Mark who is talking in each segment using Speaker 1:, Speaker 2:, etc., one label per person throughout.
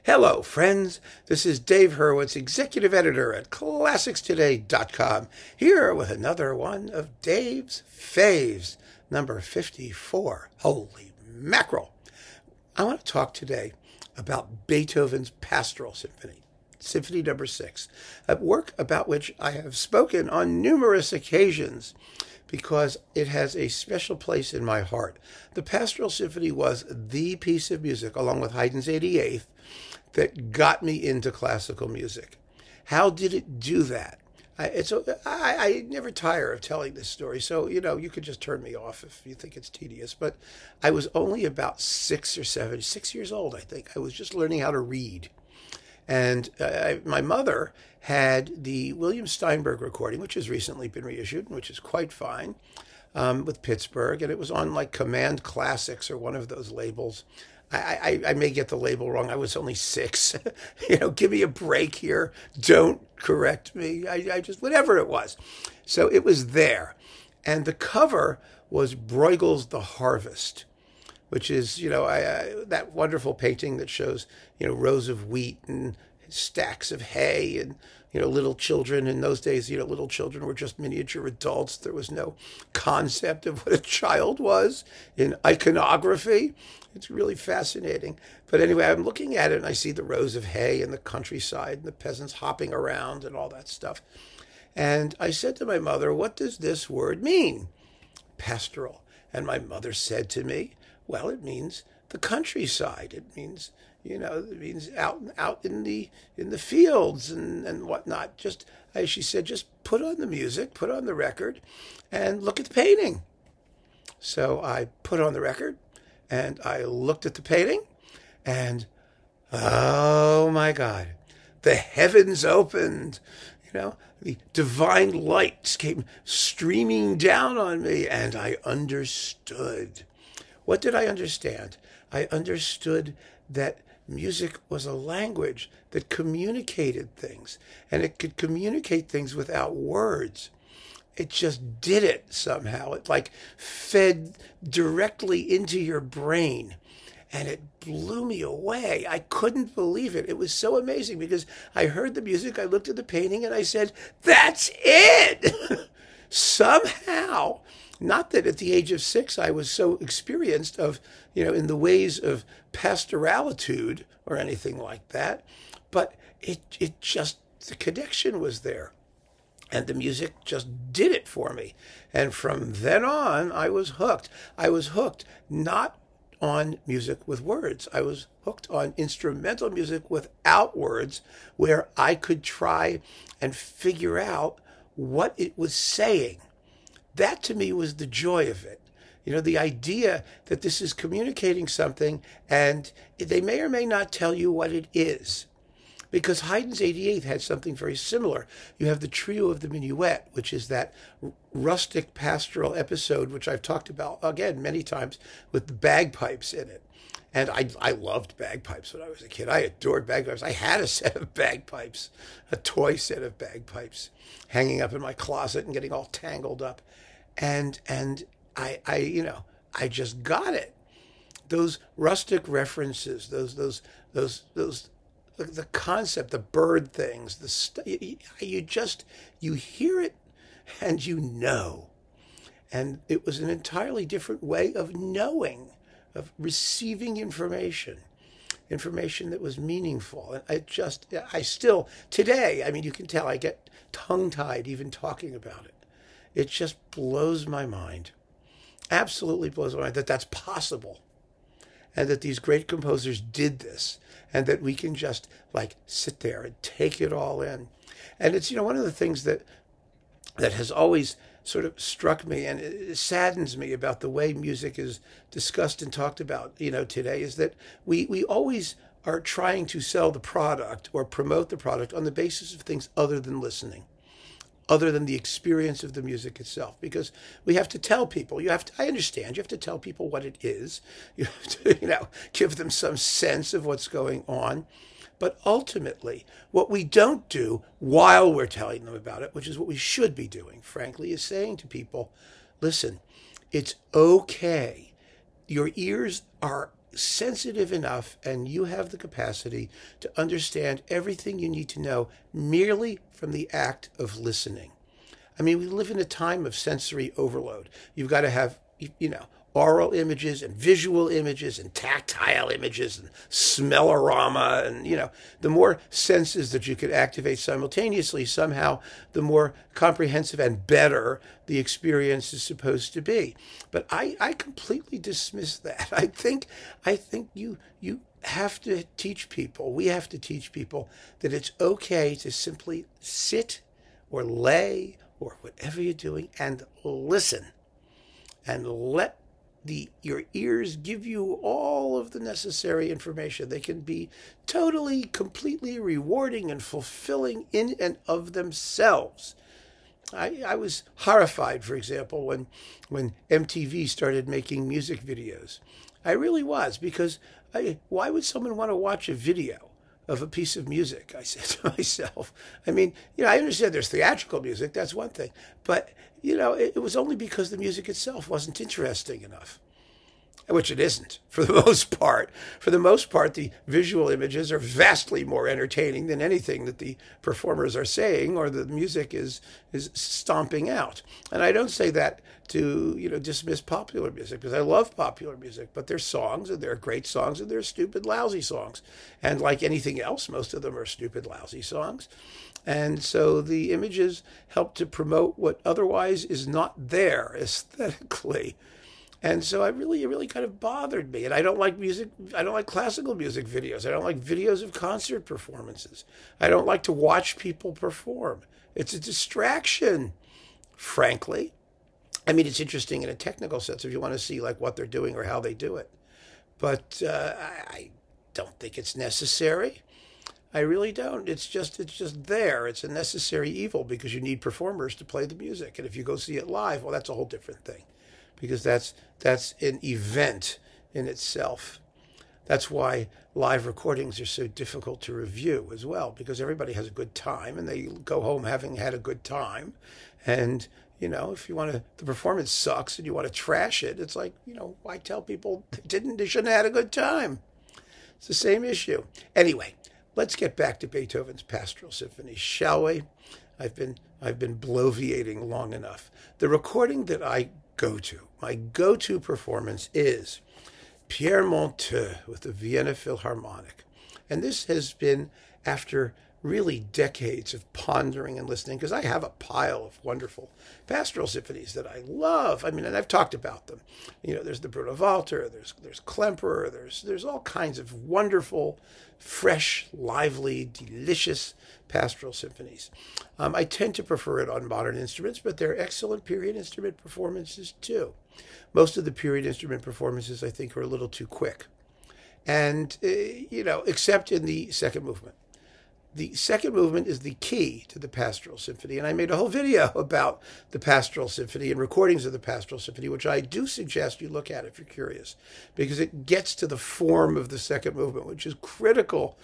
Speaker 1: Hello, friends. This is Dave Hurwitz, executive editor at ClassicsToday.com, here with another one of Dave's Faves, number 54. Holy mackerel. I want to talk today about Beethoven's Pastoral Symphony, Symphony number 6, a work about which I have spoken on numerous occasions because it has a special place in my heart. The Pastoral Symphony was the piece of music, along with Haydn's 88th, that got me into classical music. How did it do that? I never tire of telling this story, so, you could just turn me off if you think it's tedious. But I was only about 6 years old, I think. I was just learning how to read. And my mother had the William Steinberg recording, which has recently been reissued, which is quite fine, with Pittsburgh. And it was on like Command Classics or one of those labels. I may get the label wrong. I was only 6. Give me a break here. Don't correct me. I just, whatever it was. So it was there. And the cover was Bruegel's The Harvest, which is, that wonderful painting that shows, rows of wheat and stacks of hay and, little children. In those days, little children were just miniature adults. There was no concept of what a child was in iconography. It's really fascinating. But anyway, I'm looking at it and I see the rows of hay in the countryside and the peasants hopping around and all that stuff. And I said to my mother, what does this word mean? Pastoral. And my mother said to me, well, it means the countryside. It means, it means out in the fields and whatnot. She said, just put on the music, put on the record, and look at the painting. So I put on the record, and I looked at the painting, and oh my God, the heavens opened. The divine lights came streaming down on me, and I understood. What did I understand? I understood that music was a language that communicated things, and it could communicate things without words. It just did it somehow. It like fed directly into your brain, and it blew me away. I couldn't believe it. It was so amazing because I heard the music, I looked at the painting, and I said, that's it! Somehow, not that at the age of 6 I was so experienced of, in the ways of pastoralitude or anything like that, but it just, the connection was there. And the music just did it for me. And from then on, I was hooked. I was hooked not on music with words. I was hooked on instrumental music without words, where I could try and figure out what it was saying. That to me was the joy of it. The idea that this is communicating something and they may or may not tell you what it is. Because Haydn's 88th had something very similar. You have the trio of the Minuet, which is that rustic pastoral episode, which I've talked about, again, many times, with the bagpipes in it. And I loved bagpipes when I was a kid. I adored bagpipes. I had a set of bagpipes, a toy set of bagpipes, hanging up in my closet and getting all tangled up. And I just got it. Those rustic references, the concept, the bird things, you hear it and you know. And it was an entirely different way of knowing, of receiving information that was meaningful. And I still, today, you can tell I get tongue-tied even talking about it. It just blows my mind, absolutely blows my mind that that's possible. And that these great composers did this, and that we can just sit there and take it all in. And it's, one of the things that has always sort of struck me, and it saddens me about the way music is discussed and talked about, today, is that we always are trying to sell the product or promote the product on the basis of things other than listening, other than the experience of the music itself. Because we have to tell people, I understand, you have to tell people what it is. You have to, give them some sense of what's going on. But ultimately, what we don't do while we're telling them about it, which is what we should be doing, frankly, is saying to people, listen, it's okay. Your ears are sensitive enough and you have the capacity to understand everything you need to know merely from the act of listening. I mean, we live in a time of sensory overload. You've got to have, oral images and visual images and tactile images and smellorama. And, the more senses that you could activate simultaneously, somehow the more comprehensive and better the experience is supposed to be. But I completely dismiss that. I think you have to teach people, we have to teach people that it's okay to simply sit or lay or whatever you're doing and listen and let your ears give you all of the necessary information. They can be totally, completely rewarding and fulfilling in and of themselves. I was horrified, for example, when MTV started making music videos. I really was, because why would someone want to watch a video of a piece of music? I said to myself. I mean, I understand there's theatrical music, that's one thing. But, it was only because the music itself wasn't interesting enough. Which it isn't, for the most part. For the most part, the visual images are vastly more entertaining than anything that the performers are saying or the music is stomping out. And I don't say that to, dismiss popular music, because I love popular music, but there's songs, and there are great songs, and there are stupid, lousy songs. And like anything else, most of them are stupid, lousy songs. And so the images help to promote what otherwise is not there aesthetically. And so it really kind of bothered me. And I don't like music. I don't like classical music videos. I don't like videos of concert performances. I don't like to watch people perform. It's a distraction, frankly. I mean, it's interesting in a technical sense if you want to see like what they're doing or how they do it. But I don't think it's necessary. I really don't. It's just there. It's a necessary evil because you need performers to play the music. And if you go see it live, well, that's a whole different thing, because that's an event in itself. That's why live recordings are so difficult to review as well, because everybody has a good time and they go home having had a good time. And, if you want to, the performance sucks and you want to trash it, it's like, why tell people they shouldn't have had a good time? It's the same issue. Anyway, let's get back to Beethoven's Pastoral Symphony, shall we? I've been bloviating long enough. The recording that my go-to performance is Pierre Monteux with the Vienna Philharmonic. And this has been after really decades of pondering and listening, because I have a pile of wonderful pastoral symphonies that I love. I mean, and I've talked about them. There's the Bruno Walter, there's Klemperer, there's all kinds of wonderful, fresh, lively, delicious pastoral symphonies. I tend to prefer it on modern instruments, but there are excellent period instrument performances too. Most of the period instrument performances, I think, are a little too quick. And, except in the second movement. The second movement is the key to the Pastoral Symphony, and I made a whole video about the Pastoral Symphony and recordings of the Pastoral Symphony, which I do suggest you look at if you're curious, because it gets to the form of the second movement, which is critical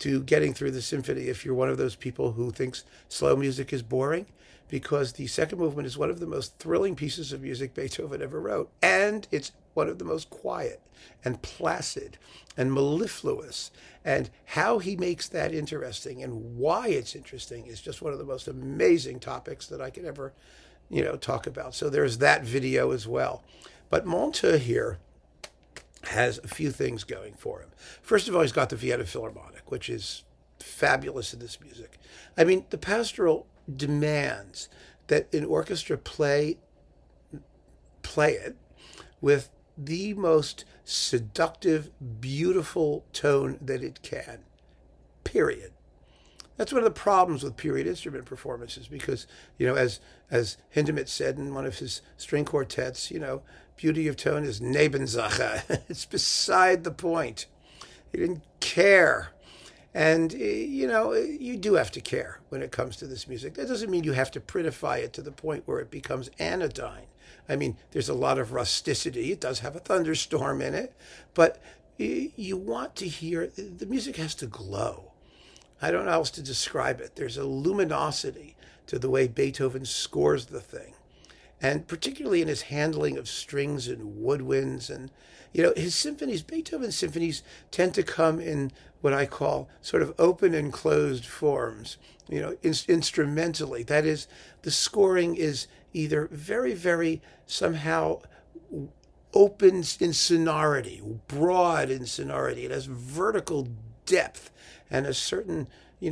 Speaker 1: to getting through the symphony if you're one of those people who thinks slow music is boring, because the second movement is one of the most thrilling pieces of music Beethoven ever wrote, and it's one of the most quiet and placid and mellifluous. And how he makes that interesting and why it's interesting is just one of the most amazing topics that I could ever, talk about. So there's that video as well. But Monte here has a few things going for him. First of all, he's got the Vienna Philharmonic, which is fabulous in this music. I mean, the Pastoral demands that an orchestra play it with the most seductive, beautiful tone that it can, period. That's one of the problems with period instrument performances, because, as Hindemith said in one of his string quartets, beauty of tone is Nebensache. It's beside the point. He didn't care. And, you do have to care when it comes to this music. That doesn't mean you have to prettify it to the point where it becomes anodyne. I mean, there's a lot of rusticity. It does have a thunderstorm in it. But you want to hear, the music has to glow. I don't know how else to describe it. There's a luminosity to the way Beethoven scores the thing. and particularly in his handling of strings and woodwinds. And, his symphonies, Beethoven's symphonies, tend to come in what I call sort of open and closed forms, instrumentally. That is, the scoring is either very, very somehow open in sonority, broad in sonority. It has vertical depth and a certain,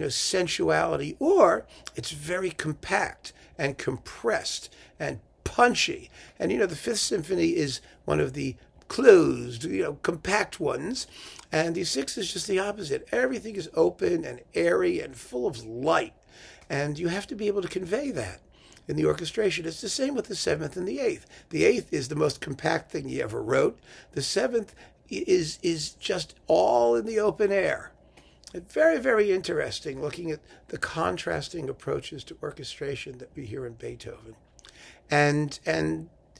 Speaker 1: sensuality, or it's very compact and compressed and punchy. And, the Fifth Symphony is one of the closed, compact ones. And the Sixth is just the opposite. Everything is open and airy and full of light. And you have to be able to convey that in the orchestration. It's the same with the Seventh and the Eighth. The Eighth is the most compact thing he ever wrote. The Seventh is just all in the open air. It's very, very interesting looking at the contrasting approaches to orchestration that we hear in Beethoven. And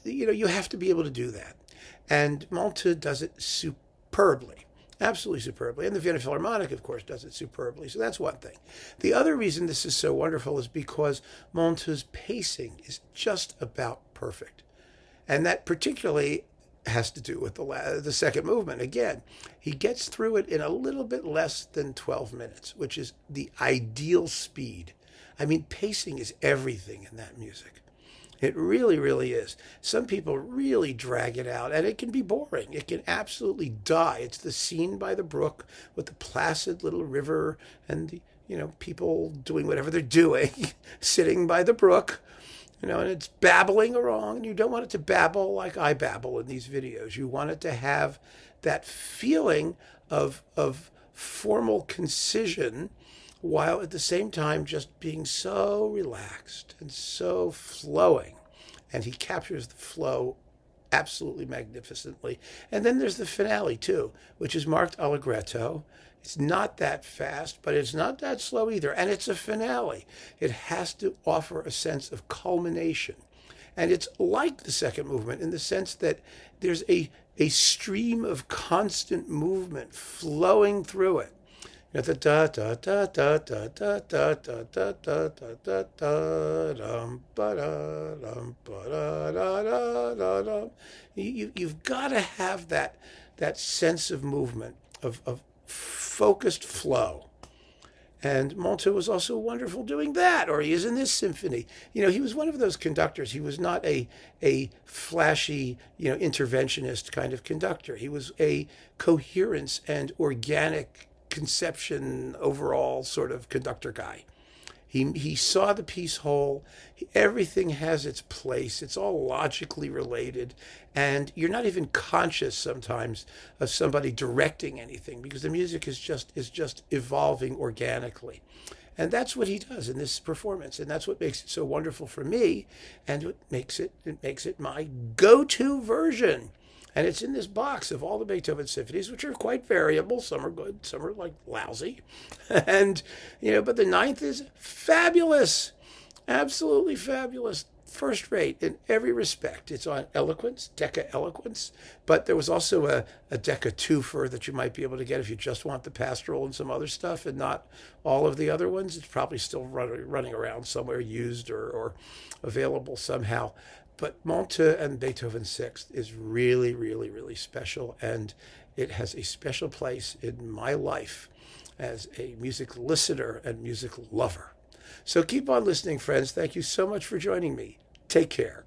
Speaker 1: you have to be able to do that. And Monte does it superbly. Absolutely superbly. And the Vienna Philharmonic, of course, does it superbly. So that's one thing. The other reason this is so wonderful is because Monteux's pacing is just about perfect. And that particularly has to do with the second movement. Again, he gets through it in a little bit less than 12 minutes, which is the ideal speed. I mean, pacing is everything in that music. It really, really is. Some people really drag it out, and it can be boring. It can absolutely die. It's the scene by the brook with the placid little river and the, people doing whatever they're doing, sitting by the brook, and it's babbling along. And you don't want it to babble like I babble in these videos. You want it to have that feeling of formal concision, while at the same time just being so relaxed and so flowing. And he captures the flow absolutely magnificently. And then there's the finale, too, which is marked Allegretto. It's not that fast, but it's not that slow either. And it's a finale. It has to offer a sense of culmination. And it's like the second movement in the sense that there's a stream of constant movement flowing through it. You've got to have that sense of movement, of focused flow. And Monteux was also wonderful doing that, or he is in this symphony. He was one of those conductors. He was not a flashy, interventionist kind of conductor. He was a coherence and organic conception overall sort of conductor guy. He saw the piece whole. Everything has its place. It's all logically related. And you're not even conscious sometimes of somebody directing anything because the music is just evolving organically. And that's what he does in this performance. And that's what makes it so wonderful for me. And it makes it my go-to version. And it's in this box of all the Beethoven symphonies, which are quite variable. Some are good, some are like lousy. And, but the Ninth is fabulous. Absolutely fabulous. First rate in every respect. It's on Eloquence, Decca Eloquence. But there was also a Decca twofer that you might be able to get if you just want the Pastoral and some other stuff and not all of the other ones. It's probably still running around somewhere used or available somehow. But Monteux and Beethoven Sixth is really, really, really special, and it has a special place in my life as a music listener and music lover. So keep on listening, friends. Thank you so much for joining me. Take care.